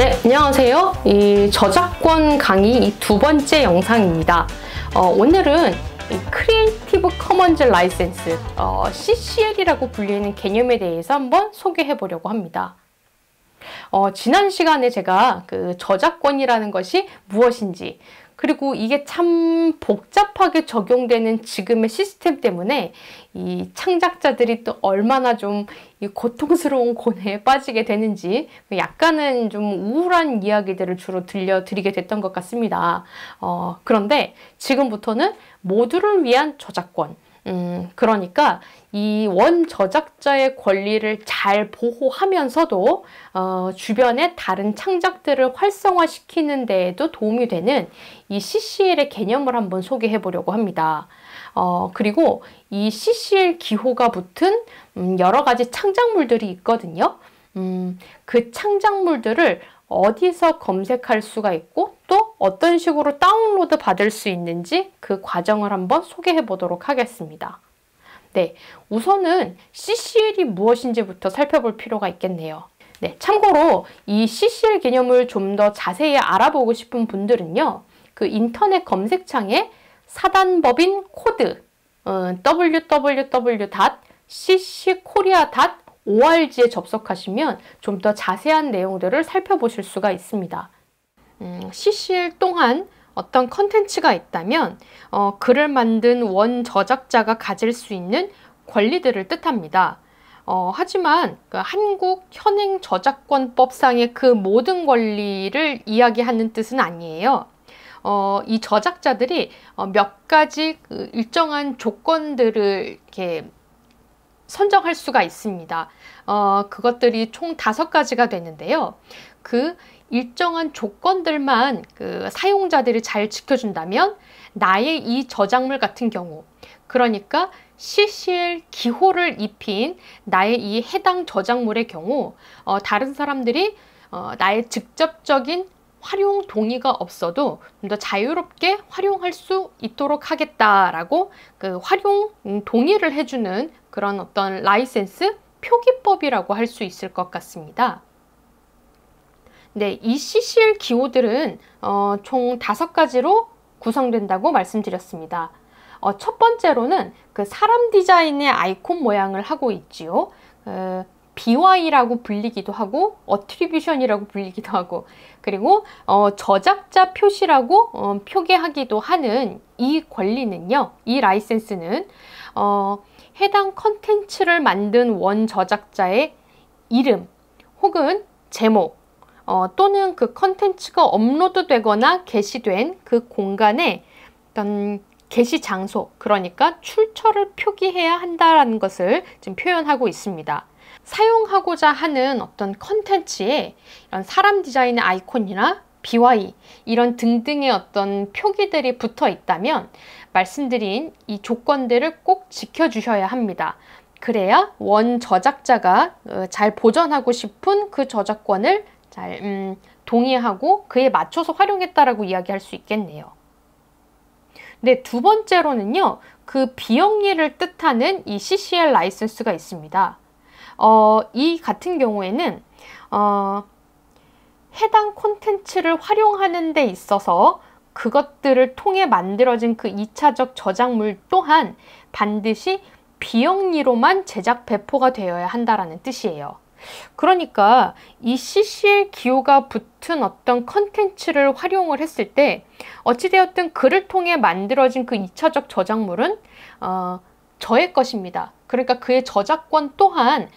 네, 안녕하세요. 이 저작권 강의 이 두 번째 영상입니다. 오늘은 크리에이티브 커먼즈 라이센스, CCL이라고 불리는 개념에 대해서 한번 소개해 보려고 합니다. 지난 시간에 제가 그 저작권이라는 것이 무엇인지, 그리고 이게 참 복잡하게 적용되는 지금의 시스템 때문에 이 창작자들이 또 얼마나 좀 이 고통스러운 고뇌에 빠지게 되는지 약간은 좀 우울한 이야기들을 주로 들려드리게 됐던 것 같습니다. 그런데 지금부터는 모두를 위한 저작권, 그러니까 이 원 저작자의 권리를 잘 보호하면서도 주변의 다른 창작들을 활성화시키는 데에도 도움이 되는 이 CCL의 개념을 한번 소개해 보려고 합니다. 그리고 이 CCL 기호가 붙은 여러 가지 창작물들이 있거든요. 그 창작물들을 어디서 검색할 수가 있고 또 어떤 식으로 다운로드 받을 수 있는지 그 과정을 한번 소개해 보도록 하겠습니다. 네, 우선은 CCL이 무엇인지부터 살펴볼 필요가 있겠네요. 네, 참고로 이 CCL 개념을 좀 더 자세히 알아보고 싶은 분들은요, 그 인터넷 검색창에 사단법인 코드 www.cckorea.org에 접속하시면 좀 더 자세한 내용들을 살펴보실 수가 있습니다. CCL 동안 어떤 컨텐츠가 있다면 글을 만든 원 저작자가 가질 수 있는 권리들을 뜻합니다. 하지만 그 한국 현행 저작권법상의 그 모든 권리를 이야기하는 뜻은 아니에요. 이 저작자들이 몇 가지 그 일정한 조건들을 이렇게 선정할 수가 있습니다. 그것들이 총 5가지가 되는데요. 그 일정한 조건들만 그 사용자들이 잘 지켜준다면 나의 이 저작물 같은 경우, 그러니까 CCL 기호를 입힌 나의 이 해당 저작물의 경우 다른 사람들이 나의 직접적인 활용 동의가 없어도 좀 더 자유롭게 활용할 수 있도록 하겠다라고 그 활용 동의를 해주는 그런 어떤 라이센스 표기법이라고 할 수 있을 것 같습니다. 네, 이 CCL 기호들은 총 5가지로 구성된다고 말씀드렸습니다. 첫 번째로는 그 사람 디자인의 아이콘 모양을 하고 있지요. BY라고 불리기도 하고 어트리뷰션이라고 불리기도 하고, 그리고 저작자 표시라고 표기하기도 하는 이 권리는요, 이 라이센스는 해당 컨텐츠를 만든 원 저작자의 이름 혹은 제목 또는 그 컨텐츠가 업로드 되거나 게시된 그 공간에 어떤 게시 장소, 그러니까 출처를 표기해야 한다는 것을 지금 표현하고 있습니다. 사용하고자 하는 어떤 컨텐츠에 이런 사람 디자인의 아이콘이나 BY 이런 등등의 어떤 표기들이 붙어 있다면 말씀드린 이 조건들을 꼭 지켜주셔야 합니다. 그래야 원 저작자가 잘 보존하고 싶은 그 저작권을 잘 동의하고 그에 맞춰서 활용했다라고 이야기할 수 있겠네요. 네, 두 번째로는요, 그 비영리를 뜻하는 이 CCL 라이센스가 있습니다. 이 같은 경우에는 해당 콘텐츠를 활용하는 데 있어서 그것들을 통해 만들어진 그 2차적 저작물 또한 반드시 비영리로만 제작 배포가 되어야 한다라는 뜻이에요. 그러니까 이 CCL 기호가 붙은 어떤 컨텐츠를 활용을 했을 때 어찌되었든 그를 통해 만들어진 그 2차적 저작물은 저의 것입니다. 그러니까 그의 저작권 또한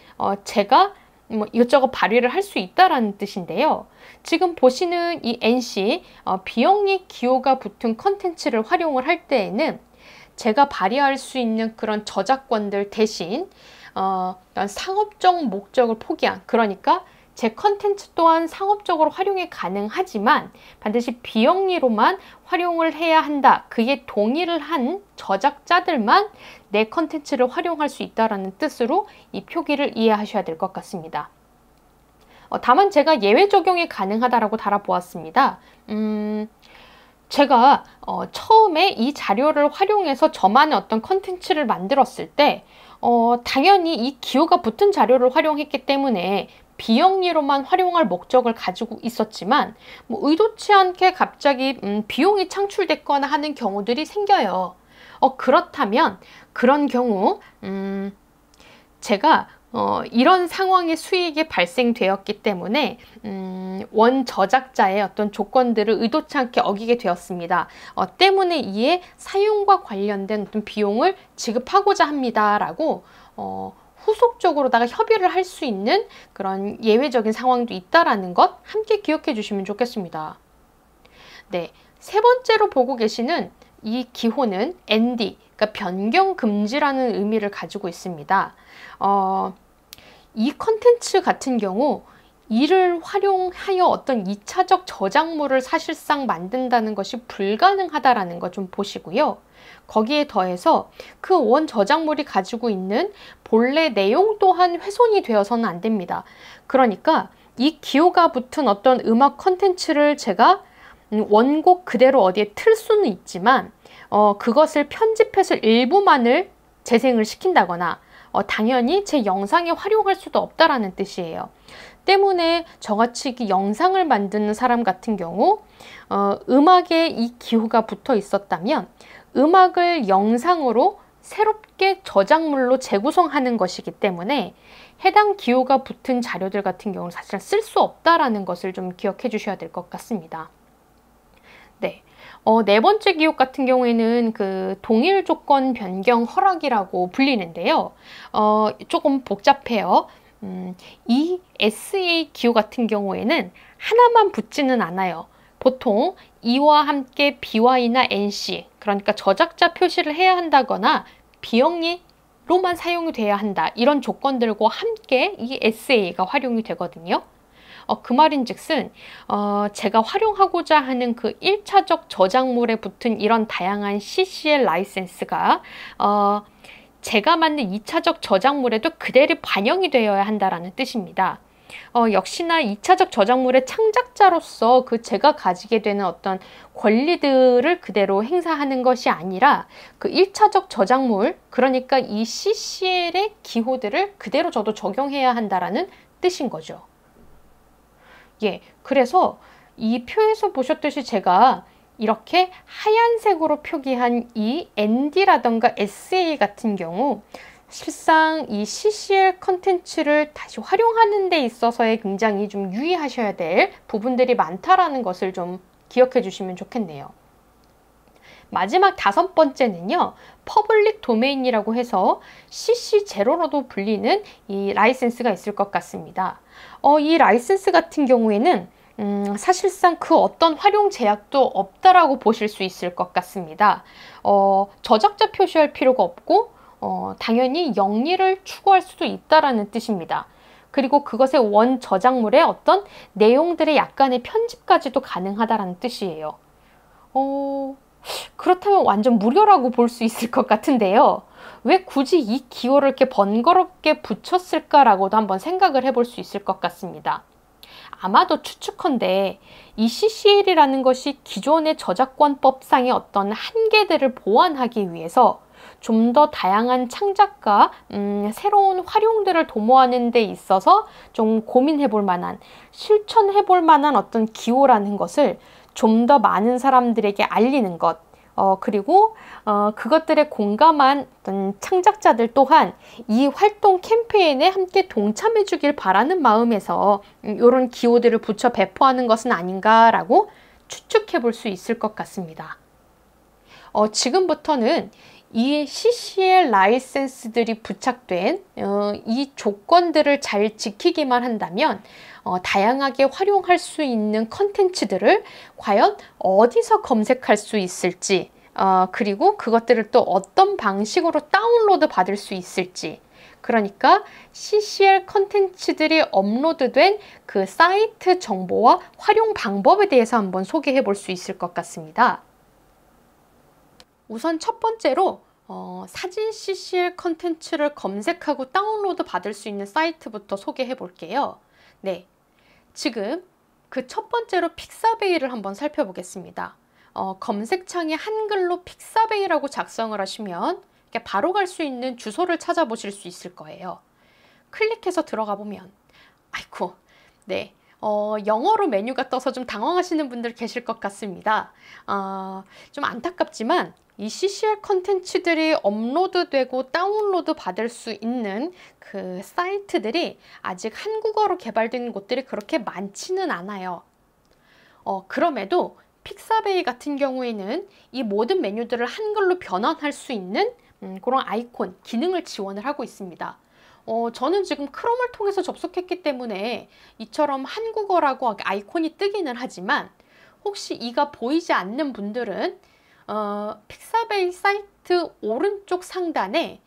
제가 뭐 이것저것 발휘를 할 수 있다라는 뜻인데요. 지금 보시는 이 NC 비영리 기호가 붙은 컨텐츠를 활용을 할 때에는 제가 발휘할 수 있는 그런 저작권들 대신 상업적 목적을 포기한, 그러니까 제 컨텐츠 또한 상업적으로 활용이 가능하지만 반드시 비영리로만 활용을 해야 한다. 그에 동의를 한 저작자들만 내 컨텐츠를 활용할 수 있다는 뜻으로 이 표기를 이해하셔야 될 것 같습니다. 다만 제가 예외 적용이 가능하다라고 달아보았습니다. 제가 처음에 이 자료를 활용해서 저만의 어떤 컨텐츠를 만들었을 때 당연히 이 기호가 붙은 자료를 활용했기 때문에 비영리로만 활용할 목적을 가지고 있었지만 뭐 의도치 않게 갑자기 비용이 창출됐거나 하는 경우들이 생겨요. 그렇다면 그런 경우 제가 이런 상황의 수익이 발생되었기 때문에 원 저작자의 어떤 조건들을 의도치 않게 어기게 되었습니다. 때문에 이에 사용과 관련된 어떤 비용을 지급하고자 합니다라고 후속적으로다가 협의를 할 수 있는 그런 예외적인 상황도 있다라는 것 함께 기억해 주시면 좋겠습니다. 네, 세 번째로 보고 계시는 이 기호는 ND, 그러니까 변경 금지라는 의미를 가지고 있습니다. 이 컨텐츠 같은 경우 이를 활용하여 어떤 2차적 저작물을 사실상 만든다는 것이 불가능하다라는 것 좀 보시고요. 거기에 더해서 그 원 저작물이 가지고 있는 본래 내용 또한 훼손이 되어서는 안 됩니다. 그러니까 이 기호가 붙은 어떤 음악 컨텐츠를 제가 원곡 그대로 어디에 틀 수는 있지만 그것을 편집해서 일부만을 재생을 시킨다거나 당연히 제 영상에 활용할 수도 없다라는 뜻이에요. 때문에 저같이 영상을 만드는 사람 같은 경우 음악에 이 기호가 붙어 있었다면 음악을 영상으로 새롭게 저작물로 재구성하는 것이기 때문에 해당 기호가 붙은 자료들 같은 경우는 사실 쓸 수 없다라는 것을 좀 기억해 주셔야 될 것 같습니다. 네. 네 번째 기호 같은 경우에는 그 동일 조건 변경 허락이라고 불리는데요. 조금 복잡해요. 이 SA 기호 같은 경우에는 하나만 붙지는 않아요. 보통 이와 함께 BY나 NC, 그러니까 저작자 표시를 해야 한다거나 비영리로만 사용이 돼야 한다. 이런 조건들과 함께 이 SA가 활용이 되거든요. 그 말인즉슨 제가 활용하고자 하는 그 1차적 저작물에 붙은 이런 다양한 CCL 라이센스가 제가 만든 2차적 저작물에도 그대로 반영이 되어야 한다라는 뜻입니다. 역시나 2차적 저작물의 창작자로서 그 제가 가지게 되는 어떤 권리들을 그대로 행사하는 것이 아니라 그 1차적 저작물, 그러니까 이 CCL의 기호들을 그대로 저도 적용해야 한다라는 뜻인 거죠. 예, 그래서 이 표에서 보셨듯이 제가 이렇게 하얀색으로 표기한 이 ND라던가 SA 같은 경우 실상 이 CCL 컨텐츠를 다시 활용하는 데 있어서의 굉장히 좀 유의하셔야 될 부분들이 많다라는 것을 좀 기억해 주시면 좋겠네요. 마지막 다섯 번째는요, 퍼블릭 도메인이라고 해서 CC0로도 불리는 이 라이센스가 있을 것 같습니다. 이 라이센스 같은 경우에는 사실상 그 어떤 활용 제약도 없다라고 보실 수 있을 것 같습니다. 저작자 표시할 필요가 없고 당연히 영리를 추구할 수도 있다라는 뜻입니다. 그리고 그것의 원 저작물의 어떤 내용들의 약간의 편집까지도 가능하다라는 뜻이에요. 그렇다면 완전 무료라고 볼 수 있을 것 같은데요. 왜 굳이 이 기호를 이렇게 번거롭게 붙였을까라고도 한번 생각을 해볼 수 있을 것 같습니다. 아마도 추측컨대 이 CCL이라는 것이 기존의 저작권법상의 어떤 한계들을 보완하기 위해서 좀 더 다양한 창작과 새로운 활용들을 도모하는 데 있어서 좀 고민해 볼 만한, 실천해 볼 만한 어떤 기호라는 것을 좀 더 많은 사람들에게 알리는 것, 그리고 그것들에 공감한 어떤 창작자들 또한 이 활동 캠페인에 함께 동참해 주길 바라는 마음에서 이런 기호들을 붙여 배포하는 것은 아닌가라고 추측해 볼 수 있을 것 같습니다. 지금부터는 이 CCL 라이센스들이 부착된 이 조건들을 잘 지키기만 한다면 다양하게 활용할 수 있는 컨텐츠들을 과연 어디서 검색할 수 있을지, 그리고 그것들을 또 어떤 방식으로 다운로드 받을 수 있을지, 그러니까 CCL 컨텐츠들이 업로드된 그 사이트 정보와 활용 방법에 대해서 한번 소개해 볼 수 있을 것 같습니다. 우선 첫 번째로 사진 CCL 컨텐츠를 검색하고 다운로드 받을 수 있는 사이트부터 소개해 볼게요. 네, 지금 그 첫 번째로 픽사베이를 한번 살펴보겠습니다. 검색창에 한글로 픽사베이라고 작성을 하시면 바로 갈 수 있는 주소를 찾아보실 수 있을 거예요. 클릭해서 들어가 보면 아이고, 네. 영어로 메뉴가 떠서 좀 당황하시는 분들 계실 것 같습니다. 좀 안타깝지만 이 CCL 컨텐츠들이 업로드되고 다운로드 받을 수 있는 그 사이트들이 아직 한국어로 개발된 곳들이 그렇게 많지는 않아요. 그럼에도 픽사베이 같은 경우에는 이 모든 메뉴들을 한글로 변환할 수 있는 그런 아이콘, 기능을 지원을 하고 있습니다. 저는 지금 크롬을 통해서 접속했기 때문에 이처럼 한국어라고 아이콘이 뜨기는 하지만 혹시 이가 보이지 않는 분들은 픽사베이 사이트 오른쪽 상단에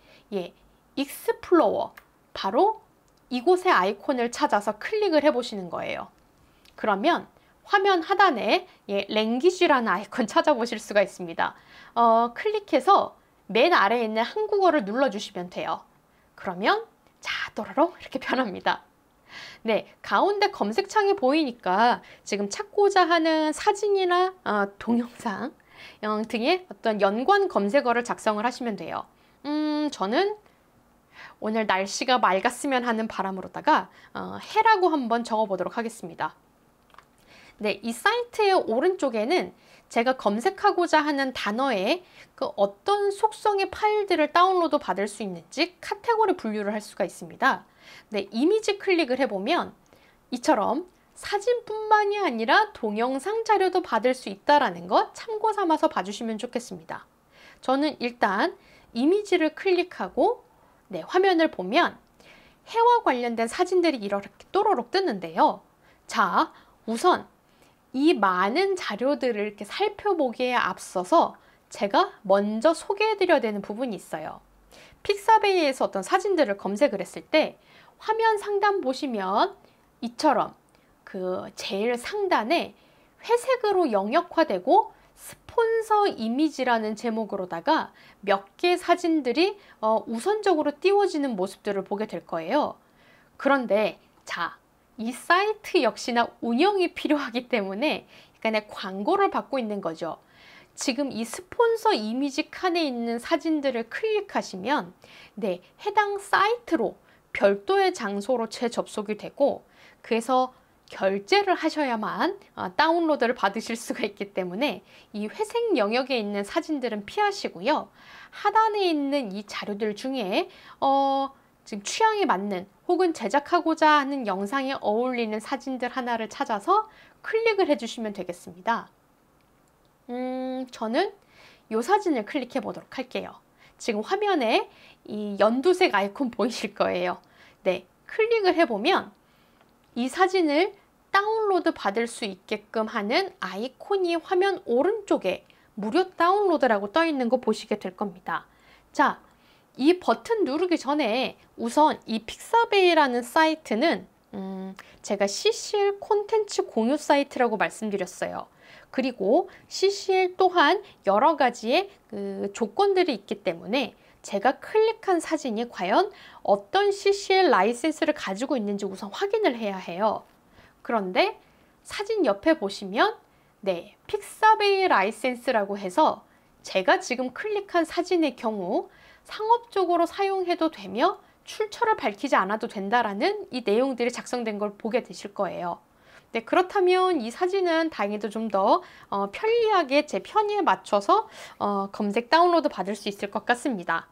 익스플로어, 바로 이곳의 아이콘을 찾아서 클릭을 해보시는 거예요. 그러면 화면 하단에 랭귀지라는 아이콘 찾아보실 수가 있습니다. 클릭해서 맨 아래에 있는 한국어를 눌러주시면 돼요. 그러면 자, 또로롱 이렇게 변합니다. 네, 가운데 검색창에 보이니까 지금 찾고자 하는 사진이나 동영상 등의 어떤 연관 검색어를 작성을 하시면 돼요. 저는 오늘 날씨가 맑았으면 하는 바람으로다가 해라고 한번 적어보도록 하겠습니다. 네, 이 사이트의 오른쪽에는 제가 검색하고자 하는 단어의 그 어떤 속성의 파일들을 다운로드 받을 수 있는지 카테고리 분류를 할 수가 있습니다. 네, 이미지 클릭을 해보면 이처럼 사진뿐만이 아니라 동영상 자료도 받을 수 있다는 것 참고 삼아서 봐주시면 좋겠습니다. 저는 일단 이미지를 클릭하고 화면을 보면 해와 관련된 사진들이 이렇게 또로록 뜨는데요. 자, 우선 이 많은 자료들을 이렇게 살펴보기에 앞서서 제가 먼저 소개해드려야 되는 부분이 있어요. 픽사베이에서 어떤 사진들을 검색을 했을 때 화면 상단 보시면 이처럼 그 제일 상단에 회색으로 영역화되고 스폰서 이미지라는 제목으로다가 몇 개의 사진들이 우선적으로 띄워지는 모습들을 보게 될 거예요. 그런데 자, 이 사이트 역시나 운영이 필요하기 때문에 약간의 광고를 받고 있는 거죠. 지금 이 스폰서 이미지 칸에 있는 사진들을 클릭하시면 해당 사이트로 별도의 장소로 재접속이 되고, 그래서 결제를 하셔야만 다운로드를 받으실 수가 있기 때문에 이 회색 영역에 있는 사진들은 피하시고요. 하단에 있는 이 자료들 중에 지금 취향에 맞는 혹은 제작하고자 하는 영상에 어울리는 사진들 하나를 찾아서 클릭을 해주시면 되겠습니다. 저는 이 사진을 클릭해 보도록 할게요. 지금 화면에 이 연두색 아이콘 보이실 거예요. 네, 클릭을 해보면 이 사진을 다운로드 받을 수 있게끔 하는 아이콘이 화면 오른쪽에 무료 다운로드라고 떠 있는 거 보시게 될 겁니다. 자, 이 버튼 누르기 전에 우선 이 픽사베이라는 사이트는 제가 CCL 콘텐츠 공유 사이트라고 말씀드렸어요. 그리고 CCL 또한 여러 가지의 그 조건들이 있기 때문에 제가 클릭한 사진이 과연 어떤 CCL 라이센스를 가지고 있는지 우선 확인을 해야 해요. 그런데 사진 옆에 보시면 픽사베이 라이센스라고 해서 제가 지금 클릭한 사진의 경우 상업적으로 사용해도 되며 출처를 밝히지 않아도 된다라는 이 내용들이 작성된 걸 보게 되실 거예요. 네, 그렇다면 이 사진은 다행히도 좀 더 편리하게 제 편의에 맞춰서 검색 다운로드 받을 수 있을 것 같습니다.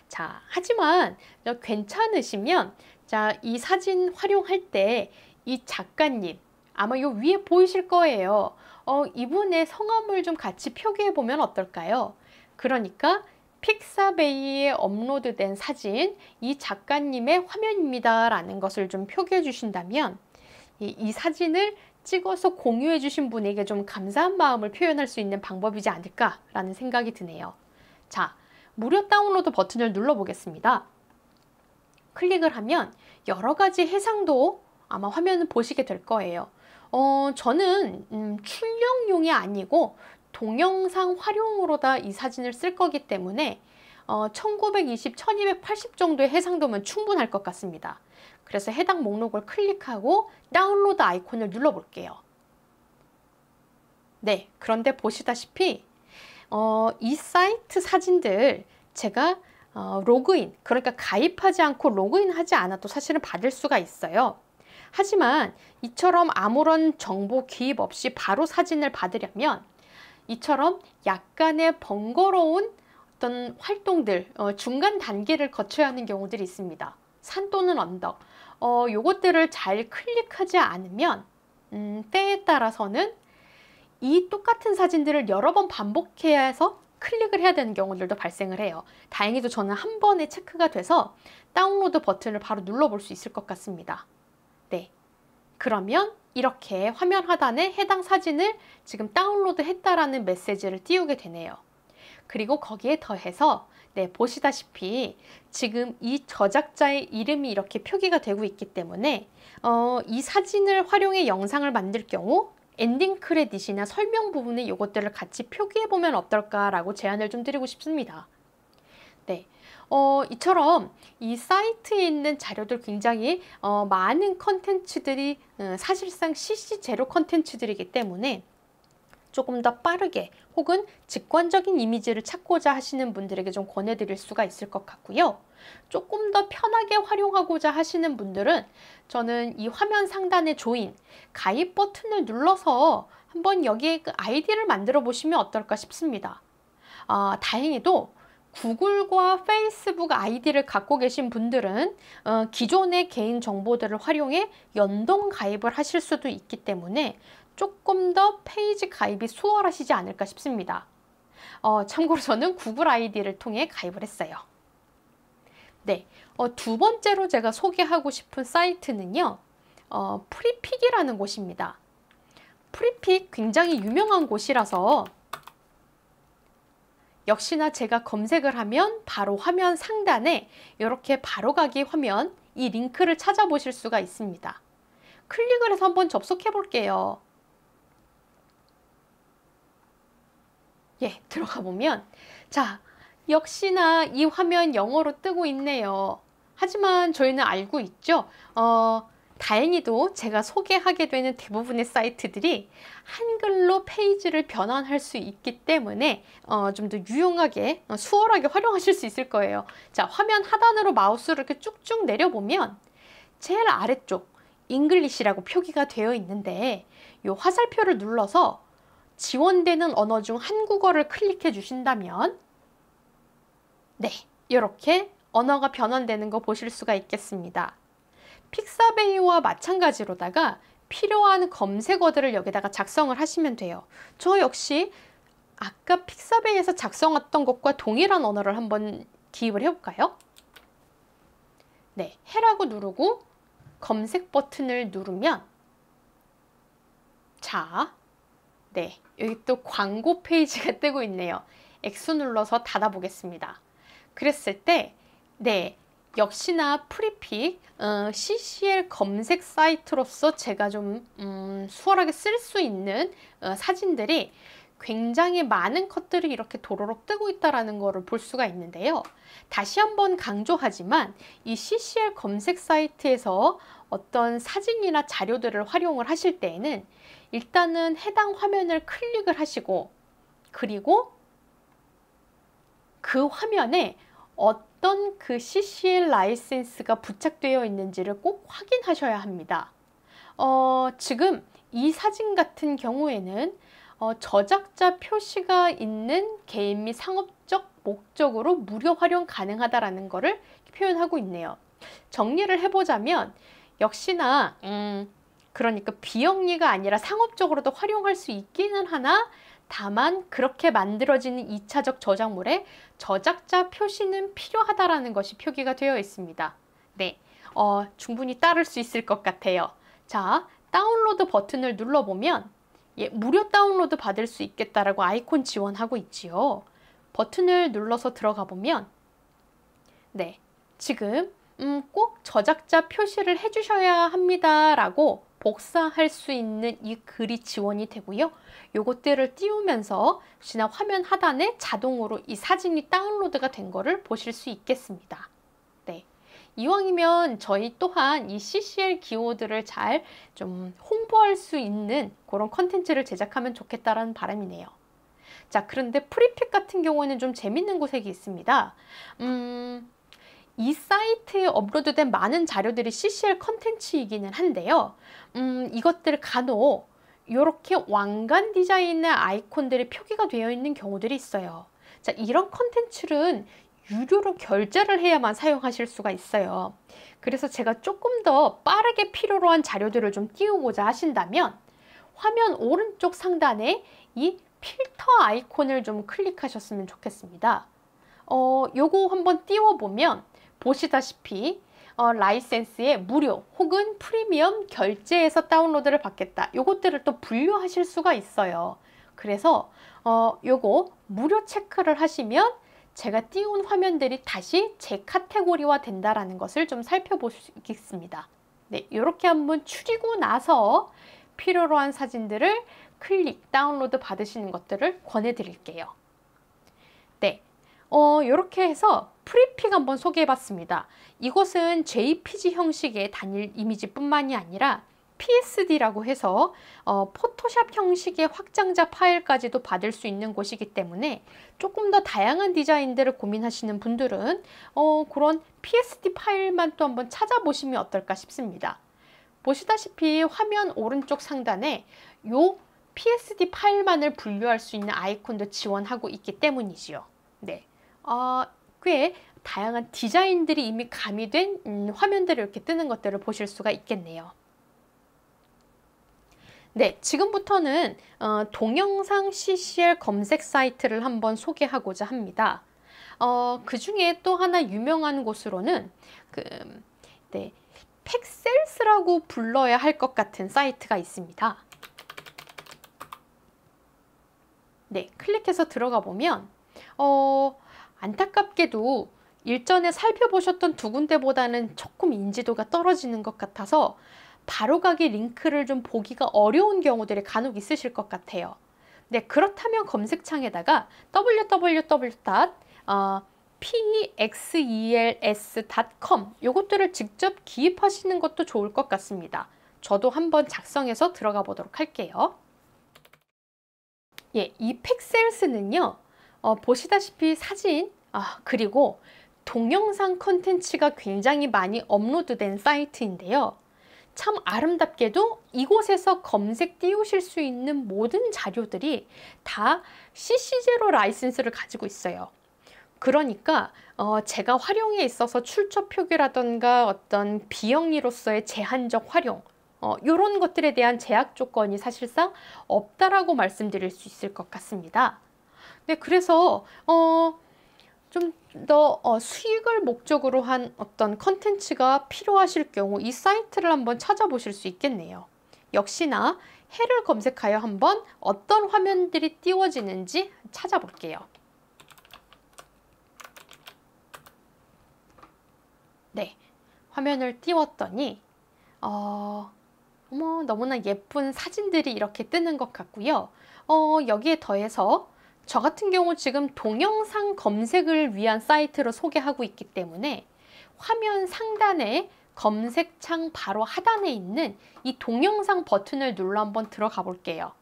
자, 하지만 괜찮으시면 이 사진 활용할 때 이 작가님 아마 요 위에 보이실 거예요. 이분의 성함을 좀 같이 표기해 보면 어떨까요? 그러니까 픽사베이에 업로드된 사진, 이 작가님의 화면입니다 라는 것을 좀 표기해 주신다면 이 사진을 찍어서 공유해 주신 분에게 좀 감사한 마음을 표현할 수 있는 방법이지 않을까라는 생각이 드네요. 자, 무료 다운로드 버튼을 눌러 보겠습니다. 클릭을 하면 여러 가지 해상도 아마 화면을 보시게 될 거예요. 저는 출력용이 아니고 동영상 활용으로다 이 사진을 쓸 거기 때문에 1920, 1280 정도의 해상도면 충분할 것 같습니다. 그래서 해당 목록을 클릭하고 다운로드 아이콘을 눌러 볼게요. 네, 그런데 보시다시피 이 사이트 사진들 제가 로그인, 그러니까 가입하지 않고 로그인하지 않아도 사실은 받을 수가 있어요. 하지만 이처럼 아무런 정보 기입 없이 바로 사진을 받으려면 이처럼 약간의 번거로운 어떤 활동들, 중간 단계를 거쳐야 하는 경우들이 있습니다. 산 또는 언덕, 요것들을 잘 클릭하지 않으면 때에 따라서는 이 똑같은 사진들을 여러 번 반복해서 클릭을 해야 되는 경우들도 발생을 해요. 다행히도 저는 한 번에 체크가 돼서 다운로드 버튼을 바로 눌러볼 수 있을 것 같습니다. 네, 그러면 이렇게 화면 하단에 해당 사진을 지금 다운로드 했다라는 메시지를 띄우게 되네요. 그리고 거기에 더해서 네, 보시다시피 지금 이 저작자의 이름이 이렇게 표기가 되고 있기 때문에 이 사진을 활용해 영상을 만들 경우 엔딩 크레딧이나 설명 부분에 이것들을 같이 표기해 보면 어떨까라고 제안을 좀 드리고 싶습니다. 네, 이처럼 이 사이트에 있는 자료들 굉장히 많은 컨텐츠들이 사실상 CC 제로 컨텐츠들이기 때문에 조금 더 빠르게 혹은 직관적인 이미지를 찾고자 하시는 분들에게 좀 권해드릴 수가 있을 것 같고요. 조금 더 편하게 활용하고자 하시는 분들은 저는 이 화면 상단에 조인, 가입 버튼을 눌러서 한번 여기에 그 아이디를 만들어 보시면 어떨까 싶습니다. 다행히도 구글과 페이스북 아이디를 갖고 계신 분들은 기존의 개인 정보들을 활용해 연동 가입을 하실 수도 있기 때문에 조금 더 페이지 가입이 수월하시지 않을까 싶습니다. 참고로 저는 구글 아이디를 통해 가입을 했어요. 네, 두 번째로 제가 소개하고 싶은 사이트는요, 프리픽이라는 곳입니다. 프리픽 굉장히 유명한 곳이라서 역시나 제가 검색을 하면 바로 화면 상단에 이렇게 바로가기 화면, 이 링크를 찾아보실 수가 있습니다. 클릭을 해서 한번 접속해 볼게요. 예, 들어가 보면 자, 역시나 이 화면 영어로 뜨고 있네요. 하지만 저희는 알고 있죠. 다행히도 제가 소개하게 되는 대부분의 사이트들이 한글로 페이지를 변환할 수 있기 때문에 좀 더 유용하게 수월하게 활용하실 수 있을 거예요. 자, 화면 하단으로 마우스를 이렇게 쭉쭉 내려보면 제일 아래쪽 잉글리시라고 표기가 되어 있는데 이 화살표를 눌러서 지원되는 언어 중 한국어를 클릭해 주신다면 네, 이렇게 언어가 변환되는 거 보실 수가 있겠습니다. 픽사베이와 마찬가지로다가 필요한 검색어들을 여기다가 작성을 하시면 돼요. 저 역시 아까 픽사베이에서 작성했던 것과 동일한 언어를 한번 기입을 해볼까요? 네, 해라고 누르고 검색 버튼을 누르면 자, 네, 여기 또 광고 페이지가 뜨고 있네요. X 눌러서 닫아 보겠습니다. 그랬을 때 네, 역시나 프리픽 CCL 검색 사이트로서 제가 좀 수월하게 쓸 수 있는 사진들이 굉장히 많은 컷들이 이렇게 도로록 뜨고 있다는 것을 볼 수가 있는데요. 다시 한번 강조하지만 이 CCL 검색 사이트에서 어떤 사진이나 자료들을 활용을 하실 때에는 일단은 해당 화면을 클릭을 하시고 그리고 그 화면에 어떤 그 CCL 라이센스가 부착되어 있는지를 꼭 확인하셔야 합니다. 지금 이 사진 같은 경우에는 저작자 표시가 있는 개인 및 상업적 목적으로 무료 활용 가능하다라는 것을 표현하고 있네요. 정리를 해보자면 역시나 그러니까 비영리가 아니라 상업적으로도 활용할 수 있기는 하나 다만 그렇게 만들어지는 2차적 저작물에 저작자 표시는 필요하다라는 것이 표기가 되어 있습니다. 네, 충분히 따를 수 있을 것 같아요. 자, 다운로드 버튼을 눌러보면 예, 무료 다운로드 받을 수 있겠다라고 아이콘 지원하고 있지요. 버튼을 눌러서 들어가 보면 네, 지금 꼭 저작자 표시를 해주셔야 합니다 라고 복사할 수 있는 이 글이 지원이 되고요. 요것들을 띄우면서 혹시나 화면 하단에 자동으로 이 사진이 다운로드가 된 거를 보실 수 있겠습니다. 네, 이왕이면 저희 또한 이 CCL 기호들을 잘 좀 홍보할 수 있는 그런 컨텐츠를 제작하면 좋겠다라는 바람이네요. 자, 그런데 프리픽 같은 경우는 좀 재밌는 구색이 있습니다. 이 사이트에 업로드된 많은 자료들이 CCL 컨텐츠이기는 한데요. 이것들 간혹 이렇게 왕관 디자인의 아이콘들이 표기가 되어 있는 경우들이 있어요. 자, 이런 컨텐츠는 유료로 결제를 해야만 사용하실 수가 있어요. 그래서 제가 조금 더 빠르게 필요로 한 자료들을 좀 띄우고자 하신다면 화면 오른쪽 상단에 이 필터 아이콘을 좀 클릭하셨으면 좋겠습니다. 요거 한번 띄워보면 보시다시피 라이센스에 무료 혹은 프리미엄 결제해서 다운로드를 받겠다. 요것들을 또 분류하실 수가 있어요. 그래서 요거 무료 체크를 하시면 제가 띄운 화면들이 다시 제 카테고리화 된다라는 것을 좀 살펴보시겠습니다. 네, 이렇게 한번 추리고 나서 필요로 한 사진들을 클릭, 다운로드 받으시는 것들을 권해드릴게요. 네, 이렇게 해서 프리픽 한번 소개해봤습니다. 이것은 JPG 형식의 단일 이미지뿐만이 아니라 PSD라고 해서 포토샵 형식의 확장자 파일까지도 받을 수 있는 곳이기 때문에 조금 더 다양한 디자인들을 고민하시는 분들은 그런 PSD 파일만 또 한번 찾아보시면 어떨까 싶습니다. 보시다시피 화면 오른쪽 상단에 요 PSD 파일만을 분류할 수 있는 아이콘도 지원하고 있기 때문이지요. 네, 꽤 다양한 디자인들이 이미 가미된 화면들이 이렇게 뜨는 것들을 보실 수가 있겠네요. 네, 지금부터는 동영상 CCL 검색 사이트를 한번 소개하고자 합니다. 그 중에 또 하나 유명한 곳으로는 팩셀스라고 불러야 할 것 같은 사이트가 있습니다. 네, 클릭해서 들어가 보면 안타깝게도 일전에 살펴보셨던 두 군데보다는 조금 인지도가 떨어지는 것 같아서 바로가기 링크를 좀 보기가 어려운 경우들이 간혹 있으실 것 같아요. 네, 그렇다면 검색창에다가 www.pexels.com 요것들을 직접 기입하시는 것도 좋을 것 같습니다. 저도 한번 작성해서 들어가 보도록 할게요. 예, 이 팩셀스는요, 보시다시피 사진, 그리고 동영상 컨텐츠가 굉장히 많이 업로드된 사이트인데요. 참 아름답게도 이곳에서 검색 띄우실 수 있는 모든 자료들이 다 CC0 라이센스를 가지고 있어요. 그러니까 제가 활용에 있어서 출처 표기라던가 어떤 비영리로서의 제한적 활용, 이런 것들에 대한 제약 조건이 사실상 없다라고 말씀드릴 수 있을 것 같습니다. 네, 그래서 좀 더 수익을 목적으로 한 어떤 컨텐츠가 필요하실 경우 이 사이트를 한번 찾아보실 수 있겠네요. 역시나 해를 검색하여 한번 어떤 화면들이 띄워지는지 찾아볼게요. 네, 화면을 띄웠더니 너무나 예쁜 사진들이 이렇게 뜨는 것 같고요. 여기에 더해서 저 같은 경우 지금 동영상 검색을 위한 사이트로 소개하고 있기 때문에 화면 상단에 검색창 바로 하단에 있는 이 동영상 버튼을 눌러 한번 들어가 볼게요.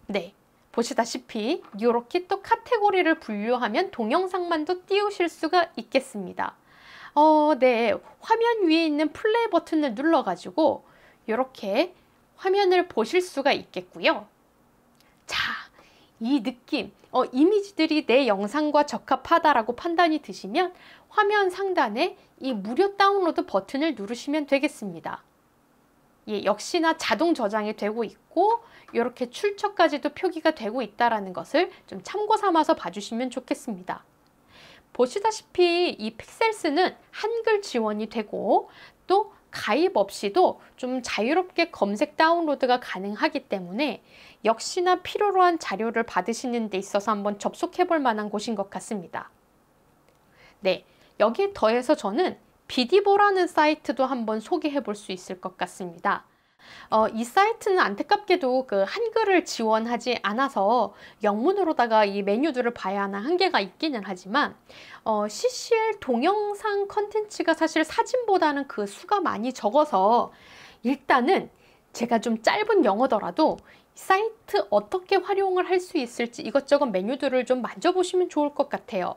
네, 보시다시피 이렇게 또 카테고리를 분류하면 동영상만도 띄우실 수가 있겠습니다. 네, 화면 위에 있는 플레이 버튼을 눌러가지고 이렇게 화면을 보실 수가 있겠고요. 자, 이 느낌, 이미지들이 내 영상과 적합하다라고 판단이 드시면 화면 상단에 이 무료 다운로드 버튼을 누르시면 되겠습니다. 예, 역시나 자동 저장이 되고 있고 이렇게 출처까지도 표기가 되고 있다는 것을 좀 참고 삼아서 봐주시면 좋겠습니다. 보시다시피 이 픽셀스는 한글 지원이 되고 또 가입 없이도 좀 자유롭게 검색 다운로드가 가능하기 때문에 역시나 필요로 한 자료를 받으시는 데 있어서 한번 접속해 볼 만한 곳인 것 같습니다. 네, 여기에 더해서 저는 비디보라는 사이트도 한번 소개해 볼 수 있을 것 같습니다. 이 사이트는 안타깝게도 그 한글을 지원하지 않아서 영문으로다가 이 메뉴들을 봐야 하는 한계가 있기는 하지만 CCL 동영상 컨텐츠가 사실 사진보다는 그 수가 많이 적어서 일단은 제가 좀 짧은 영어더라도 사이트 어떻게 활용을 할 수 있을지 이것저것 메뉴들을 좀 만져보시면 좋을 것 같아요.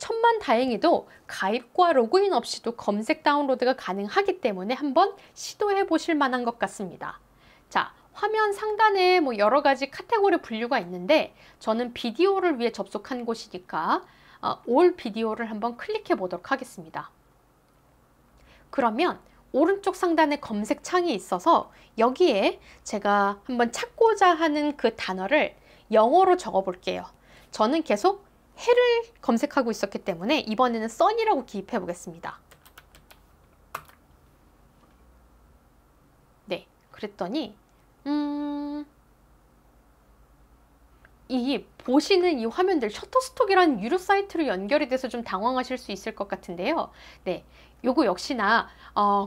천만다행히도 가입과 로그인 없이도 검색 다운로드가 가능하기 때문에 한번 시도해 보실 만한 것 같습니다. 자, 화면 상단에 뭐 여러 가지 카테고리 분류가 있는데 저는 비디오를 위해 접속한 곳이니까 올 비디오를 한번 클릭해 보도록 하겠습니다. 그러면 오른쪽 상단에 검색창이 있어서 여기에 제가 한번 찾고자 하는 그 단어를 영어로 적어 볼게요. 저는 계속 해를 검색하고 있었기 때문에 이번에는 sun이라고 기입해 보겠습니다. 네, 그랬더니 이 보시는 이 화면들 셔터스톡이라는 유료 사이트로 연결이 돼서 좀 당황하실 수 있을 것 같은데요. 네, 요거 역시나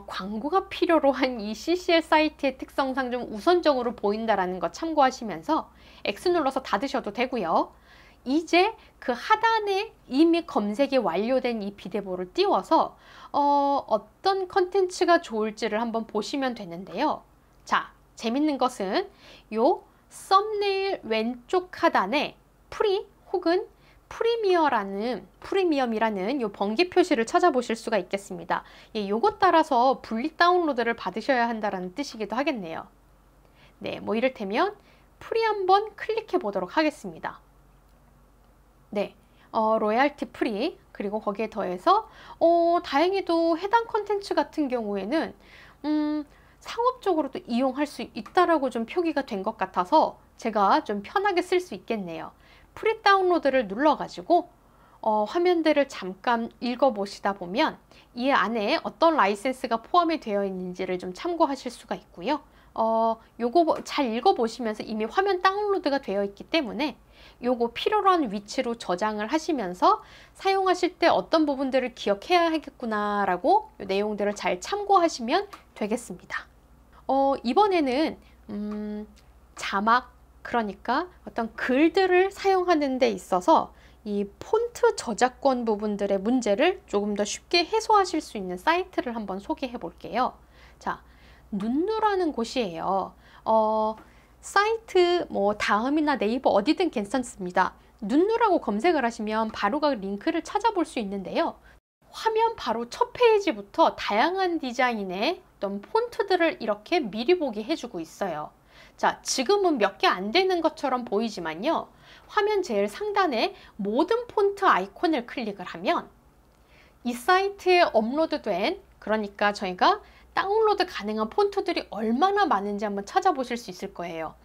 광고가 필요로 한 이 CCL 사이트의 특성상 좀 우선적으로 보인다라는 거 참고하시면서 X 눌러서 닫으셔도 되고요. 이제 그 하단에 이미 검색이 완료된 이 비대보를 띄워서 어떤 컨텐츠가 좋을지를 한번 보시면 되는데요. 자, 재밌는 것은 요 썸네일 왼쪽 하단에 프리 혹은 프리미엄이라는 요 번개 표시를 찾아보실 수가 있겠습니다. 예, 요것 따라서 분리 다운로드를 받으셔야 한다는 뜻이기도 하겠네요. 네, 뭐 이를테면 프리 한번 클릭해 보도록 하겠습니다. 네, 로얄티 프리, 그리고 거기에 더해서 다행히도 해당 컨텐츠 같은 경우에는 상업적으로도 이용할 수 있다라고 좀 표기가 된 것 같아서 제가 좀 편하게 쓸 수 있겠네요. 프리 다운로드를 눌러가지고 화면들을 잠깐 읽어보시다 보면 이 안에 어떤 라이센스가 포함이 되어 있는지를 좀 참고하실 수가 있고요. 요거 잘 읽어보시면서 이미 화면 다운로드가 되어 있기 때문에 요거 필요로 한 위치로 저장을 하시면서 사용하실 때 어떤 부분들을 기억해야 하겠구나 라고 요 내용들을 잘 참고하시면 되겠습니다. 이번에는 자막, 그러니까 어떤 글들을 사용하는 데 있어서 이 폰트 저작권 부분들의 문제를 조금 더 쉽게 해소하실 수 있는 사이트를 한번 소개해 볼게요. 자, 눈누라는 곳이에요. 사이트 뭐 다음이나 네이버 어디든 괜찮습니다. 눈누라고 검색을 하시면 바로 그 링크를 찾아볼 수 있는데요. 화면 바로 첫 페이지부터 다양한 디자인의 어떤 폰트들을 이렇게 미리 보기 해주고 있어요. 자, 지금은 몇 개 안 되는 것처럼 보이지만요. 화면 제일 상단에 모든 폰트 아이콘을 클릭을 하면 이 사이트에 업로드된, 그러니까 저희가 다운로드 가능한 폰트들이 얼마나 많은지 한번 찾아보실 수 있을 거예요.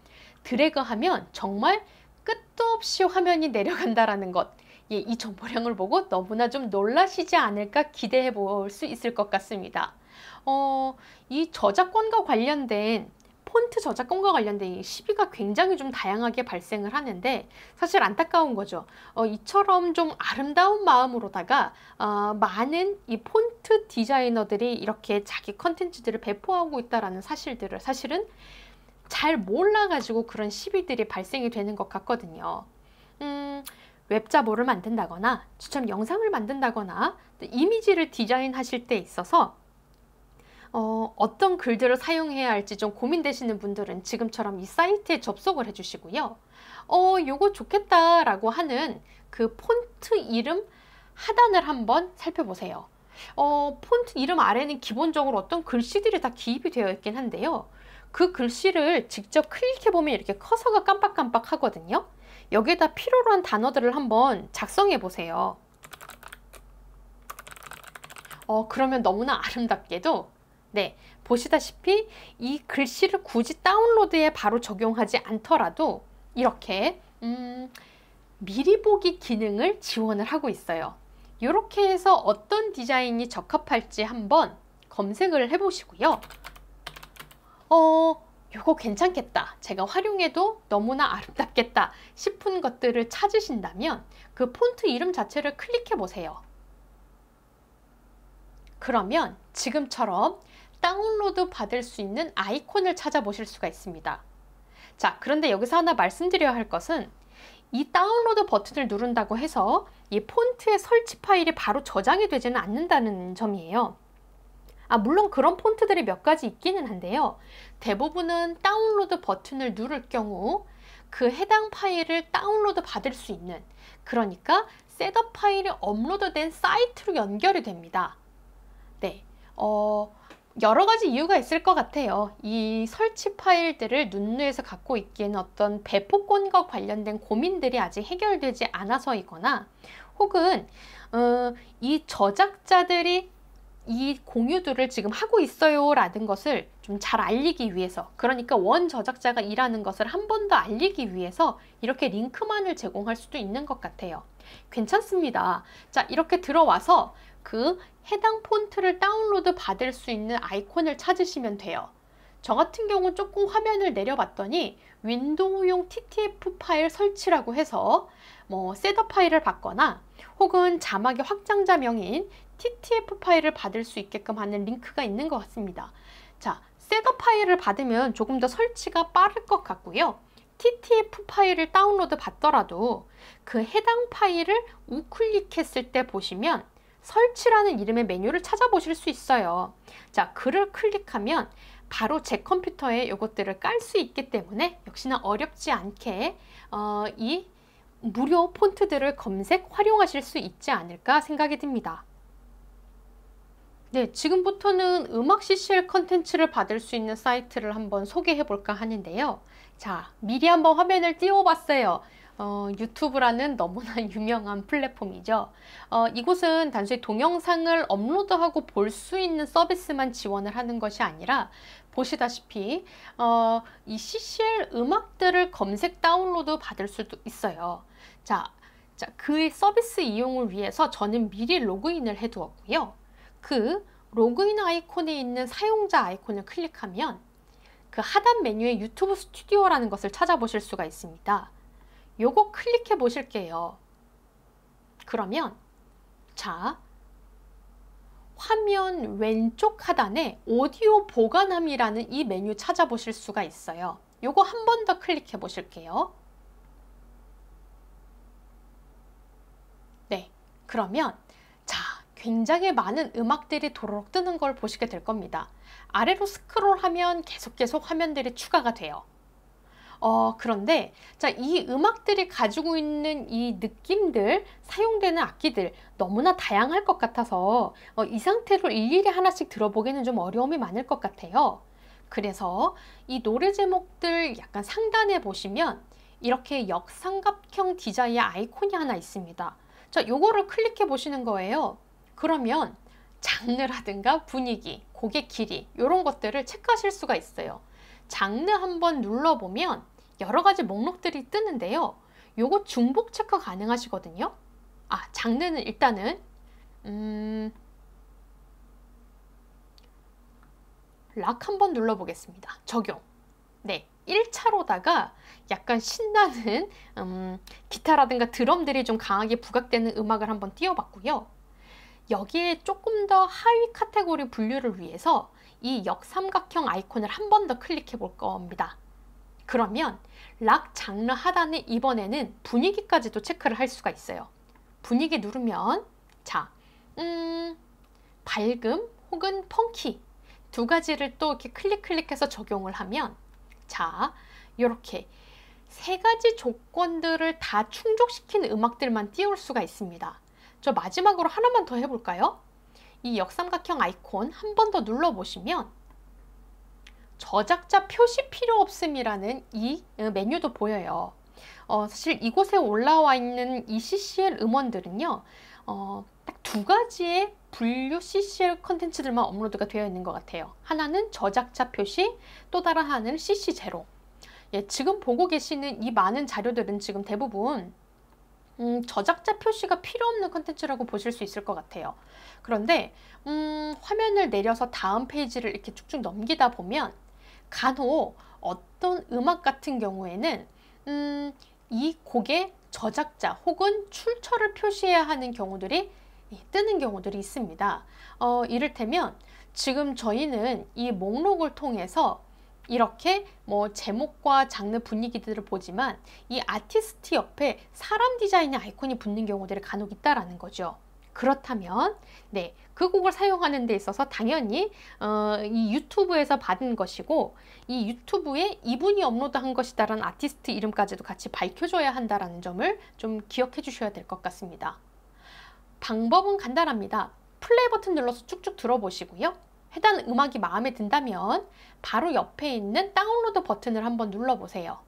드래그하면 정말 끝도 없이 화면이 내려간다라는 것. 예, 이 정보량을 보고 너무나 좀 놀라시지 않을까 기대해 볼 수 있을 것 같습니다. 이 저작권과 관련된 폰트 저작권과 관련된 시비가 굉장히 좀 다양하게 발생을 하는데 사실 안타까운 거죠. 이처럼 좀 아름다운 마음으로다가 많은 이 폰트 디자이너들이 이렇게 자기 컨텐츠들을 배포하고 있다는 사실들을 사실은 잘 몰라가지고 그런 시비들이 발생이 되는 것 같거든요. 웹자보를 만든다거나 추천 영상을 만든다거나 이미지를 디자인하실 때 있어서 어떤 글들을 사용해야 할지 좀 고민되시는 분들은 지금처럼 이 사이트에 접속을 해주시고요. 요거 좋겠다 라고 하는 그 폰트 이름 하단을 한번 살펴보세요. 폰트 이름 아래는 기본적으로 어떤 글씨들이 다 기입이 되어 있긴 한데요. 그 글씨를 직접 클릭해보면 이렇게 커서가 깜빡깜빡 하거든요. 여기에다 필요로 한 단어들을 한번 작성해 보세요. 그러면 너무나 아름답게도 네, 보시다시피 이 글씨를 굳이 다운로드에 바로 적용하지 않더라도 이렇게 미리 보기 기능을 지원을 하고 있어요. 이렇게 해서 어떤 디자인이 적합할지 한번 검색을 해보시고요. 요거 괜찮겠다, 제가 활용해도 너무나 아름답겠다 싶은 것들을 찾으신다면 그 폰트 이름 자체를 클릭해 보세요. 그러면 지금처럼 다운로드 받을 수 있는 아이콘을 찾아보실 수가 있습니다. 자, 그런데 여기서 하나 말씀드려야 할 것은 이 다운로드 버튼을 누른다고 해서 이 폰트의 설치 파일이 바로 저장이 되지는 않는다는 점이에요. 물론 그런 폰트들이 몇 가지 있기는 한데요. 대부분은 다운로드 버튼을 누를 경우 그 해당 파일을 다운로드 받을 수 있는, 그러니까 셋업 파일이 업로드된 사이트로 연결이 됩니다. 네, 여러 가지 이유가 있을 것 같아요. 이 설치 파일들을 눈누에서 갖고 있기에는 어떤 배포권과 관련된 고민들이 아직 해결되지 않아서이거나, 혹은 이 저작자들이 이 공유들을 지금 하고 있어요 라는 것을 좀 잘 알리기 위해서, 그러니까 원 저작자가 일하는 것을 한 번 더 알리기 위해서 이렇게 링크만을 제공할 수도 있는 것 같아요. 괜찮습니다. 자, 이렇게 들어와서 그 해당 폰트를 다운로드 받을 수 있는 아이콘을 찾으시면 돼요. 저 같은 경우는 조금 화면을 내려봤더니 윈도우용 TTF 파일 설치라고 해서 뭐 셋업 파일을 받거나, 혹은 자막의 확장자명인 TTF 파일을 받을 수 있게끔 하는 링크가 있는 것 같습니다. 자, 셋업 파일을 받으면 조금 더 설치가 빠를 것 같고요. TTF 파일을 다운로드 받더라도 그 해당 파일을 우클릭했을 때 보시면 설치라는 이름의 메뉴를 찾아보실 수 있어요. 자, 그를 클릭하면 바로 제 컴퓨터에 이것들을 깔 수 있기 때문에 역시나 어렵지 않게 이 무료 폰트들을 검색, 활용하실 수 있지 않을까 생각이 듭니다. 네, 지금부터는 음악 CCL 컨텐츠를 받을 수 있는 사이트를 한번 소개해 볼까 하는데요. 자, 미리 한번 화면을 띄워봤어요. 유튜브라는 너무나 유명한 플랫폼이죠. 이곳은 단순히 동영상을 업로드하고 볼 수 있는 서비스만 지원을 하는 것이 아니라, 보시다시피 이 CCL 음악들을 검색 다운로드 받을 수도 있어요. 자, 그 서비스 이용을 위해서 저는 미리 로그인을 해 두었고요. 그 로그인 아이콘에 있는 사용자 아이콘을 클릭하면 그 하단 메뉴에 유튜브 스튜디오라는 것을 찾아보실 수가 있습니다. 요거 클릭해 보실게요. 그러면 자, 화면 왼쪽 하단에 오디오 보관함이라는 이 메뉴 찾아보실 수가 있어요. 요거 한 번 더 클릭해 보실게요. 네, 그러면 자, 굉장히 많은 음악들이 도로록 뜨는 걸 보시게 될 겁니다. 아래로 스크롤하면 계속 화면들이 추가가 돼요. 그런데 자, 이 음악들이 가지고 있는 이 느낌들, 사용되는 악기들 너무나 다양할 것 같아서 이 상태로 일일이 하나씩 들어보기는 좀 어려움이 많을 것 같아요. 그래서 이 노래 제목들 약간 상단에 보시면 이렇게 역삼각형 디자인의 아이콘이 하나 있습니다. 자, 요거를 클릭해 보시는 거예요. 그러면 장르라든가 분위기, 곡의 길이 이런 것들을 체크하실 수가 있어요. 장르 한번 눌러보면 여러 가지 목록들이 뜨는데요. 요거 중복 체크 가능하시거든요. 장르는 일단은 락 한번 눌러보겠습니다. 적용. 네, 1차로다가 약간 신나는 기타라든가 드럼들이 좀 강하게 부각되는 음악을 한번 띄워봤고요. 여기에 조금 더 하위 카테고리 분류를 위해서 이 역삼각형 아이콘을 한 번 더 클릭해 볼 겁니다. 그러면 락 장르 하단에 이번에는 분위기까지도 체크를 할 수가 있어요. 분위기 누르면 자, 밝음 혹은 펑키 두 가지를 또 이렇게 클릭해서 적용을 하면 자, 이렇게 세 가지 조건들을 다 충족시키는 음악들만 띄울 수가 있습니다. 저 마지막으로 하나만 더 해볼까요? 이 역삼각형 아이콘 한 번 더 눌러보시면 저작자 표시 필요 없음이라는 이 메뉴도 보여요. 사실 이곳에 올라와 있는 이 CCL 음원들은요, 딱 두 가지의 분류 CCL 컨텐츠들만 업로드가 되어 있는 것 같아요. 하나는 저작자 표시, 또 다른 하나는 CC 제로. 예, 지금 보고 계시는 이 많은 자료들은 지금 대부분 저작자 표시가 필요 없는 컨텐츠라고 보실 수 있을 것 같아요. 그런데 화면을 내려서 다음 페이지를 이렇게 쭉쭉 넘기다 보면 간혹 어떤 음악 같은 경우에는 이 곡의 저작자 혹은 출처를 표시해야 하는 경우들이 뜨는 경우들이 있습니다. 이를테면 지금 저희는 이 목록을 통해서 이렇게 뭐 제목과 장르 분위기들을 보지만 이 아티스트 옆에 사람 디자인의 아이콘이 붙는 경우들이 간혹 있다라는 거죠. 그렇다면 네, 그 곡을 사용하는 데 있어서 당연히 이 유튜브에서 받은 것이고 이 유튜브에 이분이 업로드한 것이다라는 아티스트 이름까지도 같이 밝혀줘야 한다는 점을 좀 기억해 주셔야 될 것 같습니다. 방법은 간단합니다. 플레이 버튼 눌러서 쭉쭉 들어보시고요. 해당 음악이 마음에 든다면 바로 옆에 있는 다운로드 버튼을 한번 눌러보세요.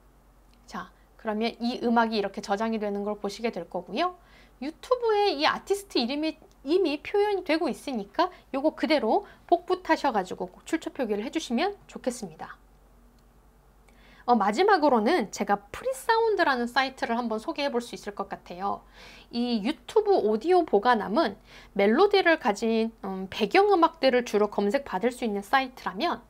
자, 그러면 이 음악이 이렇게 저장이 되는 걸 보시게 될 거고요. 유튜브에 이 아티스트 이름이 이미 표현이 되고 있으니까 요거 그대로 복붙 하셔가지고 출처 표기를 해주시면 좋겠습니다. 마지막으로는 제가 프리사운드라는 사이트를 한번 소개해 볼 수 있을 것 같아요. 이 유튜브 오디오 보관함은 멜로디를 가진 배경음악들을 주로 검색받을 수 있는 사이트라면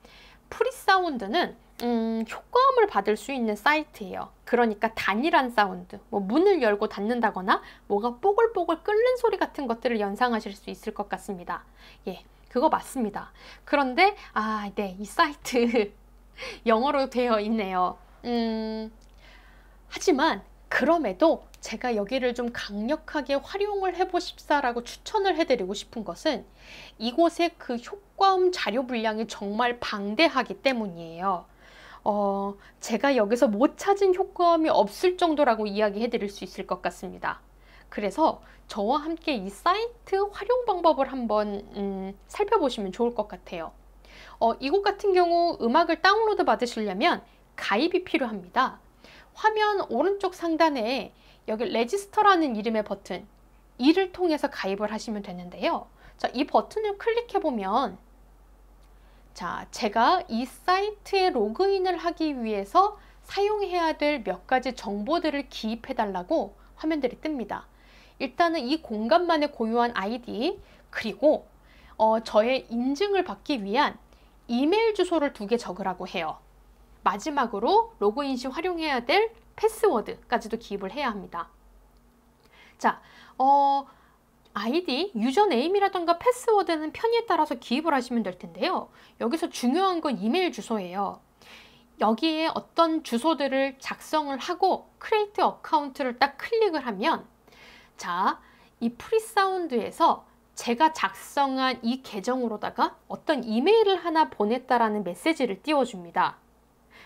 프리사운드는 효과음을 받을 수 있는 사이트예요. 그러니까 단일한 사운드, 뭐 문을 열고 닫는다거나 뭐가 뽀글뽀글 끓는 소리 같은 것들을 연상하실 수 있을 것 같습니다. 예, 그거 맞습니다. 그런데 네, 이 사이트 영어로 되어 있네요. 하지만 그럼에도 제가 여기를 좀 강력하게 활용을 해보십사라고 추천을 해드리고 싶은 것은 이곳의 그 효과음 자료 분량이 정말 방대하기 때문이에요. 제가 여기서 못 찾은 효과음이 없을 정도라고 이야기해 드릴 수 있을 것 같습니다. 그래서 저와 함께 이 사이트 활용 방법을 한번 살펴보시면 좋을 것 같아요. 이곳 같은 경우 음악을 다운로드 받으시려면 가입이 필요합니다. 화면 오른쪽 상단에 여기 레지스터라는 이름의 버튼, 이를 통해서 가입을 하시면 되는데요. 자, 이 버튼을 클릭해 보면 자, 제가 이 사이트에 로그인을 하기 위해서 사용해야 될 몇 가지 정보들을 기입해 달라고 화면들이 뜹니다. 일단은 이 공간만의 고유한 아이디, 그리고 저의 인증을 받기 위한 이메일 주소를 2개 적으라고 해요. 마지막으로 로그인 시 활용해야 될 패스워드까지도 기입을 해야 합니다. 자, 아이디, 유저네임이라던가 패스워드는 편의에 따라서 기입을 하시면 될 텐데요. 여기서 중요한 건 이메일 주소예요. 여기에 어떤 주소들을 작성을 하고 크리에이트 어카운트를 딱 클릭을 하면 자, 이 프리사운드에서 제가 작성한 이 계정으로다가 어떤 이메일을 하나 보냈다라는 메시지를 띄워줍니다.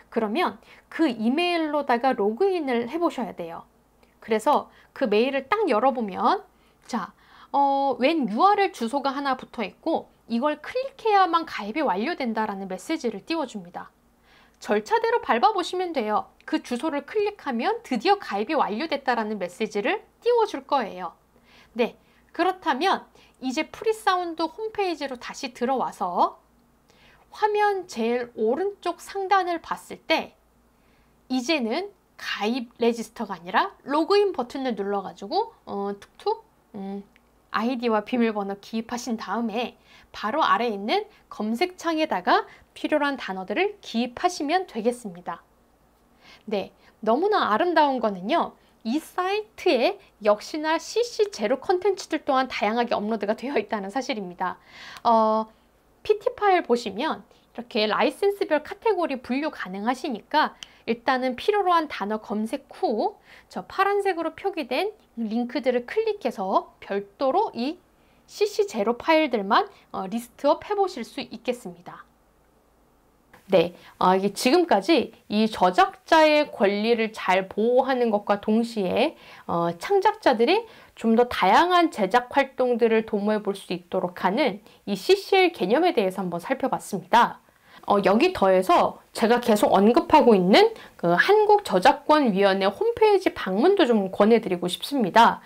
그러면 그 이메일로다가 로그인을 해보셔야 돼요. 그래서 그 메일을 딱 열어보면 자, 웬 URL 주소가 하나 붙어 있고 이걸 클릭해야만 가입이 완료된다라는 메시지를 띄워줍니다. 절차대로 밟아보시면 돼요. 그 주소를 클릭하면 드디어 가입이 완료됐다라는 메시지를 띄워줄 거예요. 네, 그렇다면 이제 프리사운드 홈페이지로 다시 들어와서 화면 제일 오른쪽 상단을 봤을 때 이제는 가입 레지스터가 아니라 로그인 버튼을 눌러가지고 툭툭 아이디와 비밀번호 기입하신 다음에 바로 아래에 있는 검색창에다가 필요한 단어들을 기입하시면 되겠습니다. 네, 너무나 아름다운 거는요. 이 사이트에 역시나 CC 제로 컨텐츠들 또한 다양하게 업로드가 되어 있다는 사실입니다. PT 파일 보시면 이렇게 라이센스별 카테고리 분류 가능하시니까 일단은 필요로 한 단어 검색 후 저 파란색으로 표기된 링크들을 클릭해서 별도로 이 CC 제로 파일들만 리스트업 해보실 수 있겠습니다. 네, 이게 지금까지 이 저작자의 권리를 잘 보호하는 것과 동시에 창작자들이 좀 더 다양한 제작 활동들을 도모해 볼 수 있도록 하는 이 CCL 개념에 대해서 한번 살펴봤습니다. 여기 더해서 제가 계속 언급하고 있는 그 한국저작권위원회 홈페이지 방문도 좀 권해드리고 싶습니다.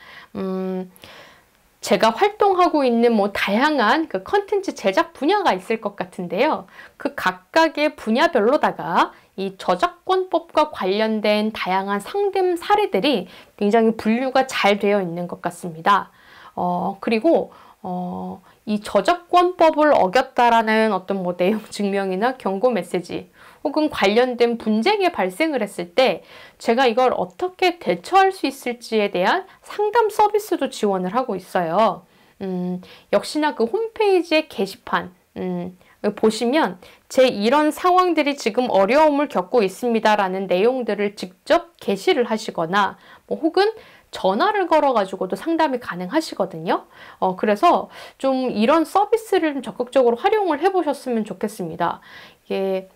제가 활동하고 있는 뭐 다양한 그 컨텐츠 제작 분야가 있을 것 같은데요. 그 각각의 분야별로다가 이 저작권법과 관련된 다양한 상담 사례들이 굉장히 분류가 잘 되어 있는 것 같습니다. 그리고 이 저작권법을 어겼다라는 어떤 뭐 내용 증명이나 경고 메시지 혹은 관련된 분쟁이 발생을 했을 때 제가 이걸 어떻게 대처할 수 있을지에 대한 상담 서비스도 지원을 하고 있어요. 역시나 그 홈페이지의 게시판 보시면 제 이런 상황들이 지금 어려움을 겪고 있습니다라는 내용들을 직접 게시를 하시거나 뭐 혹은 전화를 걸어가지고도 상담이 가능하시거든요. 그래서 좀 이런 서비스를 좀 적극적으로 활용을 해보셨으면 좋겠습니다. 이게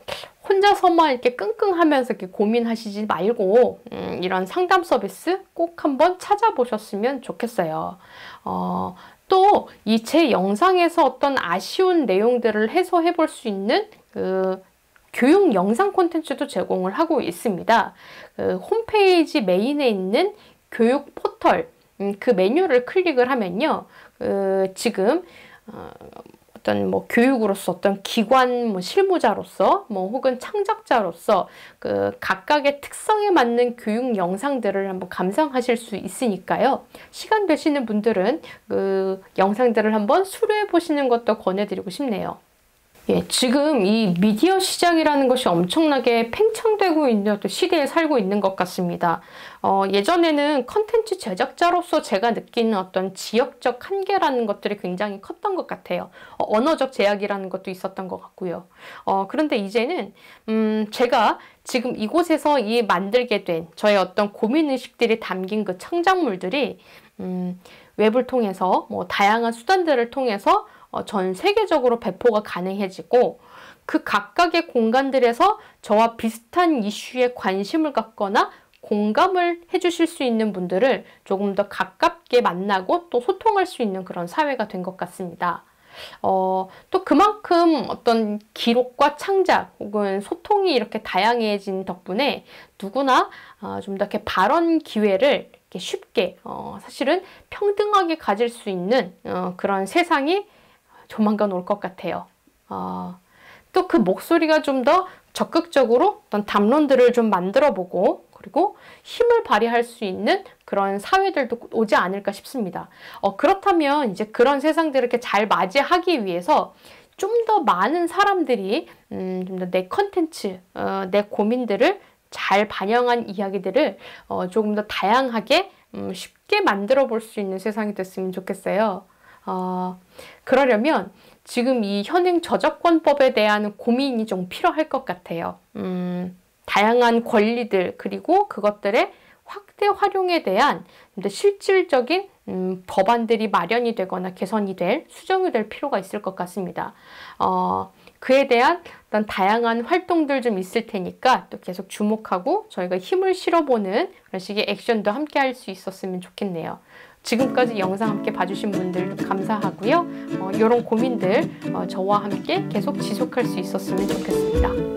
혼자서만 이렇게 끙끙하면서 이렇게 고민하시지 말고 이런 상담 서비스 꼭 한번 찾아보셨으면 좋겠어요. 또 이 제 영상에서 어떤 아쉬운 내용들을 해소해 볼 수 있는 교육 영상 콘텐츠도 제공을 하고 있습니다. 홈페이지 메인에 있는 교육 포털 그 메뉴를 클릭을 하면요. 지금 어떤 뭐 교육으로서 어떤 기관 뭐 실무자로서 뭐 혹은 창작자로서 각각의 특성에 맞는 교육 영상들을 한번 감상하실 수 있으니까요. 시간 되시는 분들은 영상들을 한번 수료해 보시는 것도 권해드리고 싶네요. 예, 지금 이 미디어 시장이라는 것이 엄청나게 팽창되고 있는 어떤 시대에 살고 있는 것 같습니다. 예전에는 컨텐츠 제작자로서 제가 느끼는 어떤 지역적 한계라는 것들이 굉장히 컸던 것 같아요. 언어적 제약이라는 것도 있었던 것 같고요. 그런데 이제는 제가 지금 이곳에서 만들게 된 저의 어떤 고민의식들이 담긴 그 창작물들이 웹을 통해서 뭐 다양한 수단들을 통해서 전 세계적으로 배포가 가능해지고 그 각각의 공간들에서 저와 비슷한 이슈에 관심을 갖거나 공감을 해주실 수 있는 분들을 조금 더 가깝게 만나고 또 소통할 수 있는 그런 사회가 된 것 같습니다. 또 그만큼 어떤 기록과 창작 혹은 소통이 이렇게 다양해진 덕분에 누구나 좀 더 이렇게 발언 기회를 이렇게 쉽게 사실은 평등하게 가질 수 있는 그런 세상이 조만간 올 것 같아요. 또 그 목소리가 좀 더 적극적으로 어떤 담론들을 좀 만들어 보고 그리고 힘을 발휘할 수 있는 그런 사회들도 오지 않을까 싶습니다. 그렇다면 이제 그런 세상들을 이렇게 잘 맞이하기 위해서 좀 더 많은 사람들이 좀 더 내 컨텐츠, 내 고민들을 잘 반영한 이야기들을 조금 더 다양하게 쉽게 만들어 볼 수 있는 세상이 됐으면 좋겠어요. 그러려면 지금 이 현행 저작권법에 대한 고민이 좀 필요할 것 같아요. 다양한 권리들 그리고 그것들의 확대 활용에 대한 실질적인 법안들이 마련이 되거나 개선이 수정이 될 필요가 있을 것 같습니다. 그에 대한 어떤 다양한 활동들 좀 있을 테니까 또 계속 주목하고 저희가 힘을 실어보는 그런 식의 액션도 함께 할 수 있었으면 좋겠네요. 지금까지 영상 함께 봐주신 분들도 감사하고요. 이런 고민들 저와 함께 계속 지속할 수 있었으면 좋겠습니다.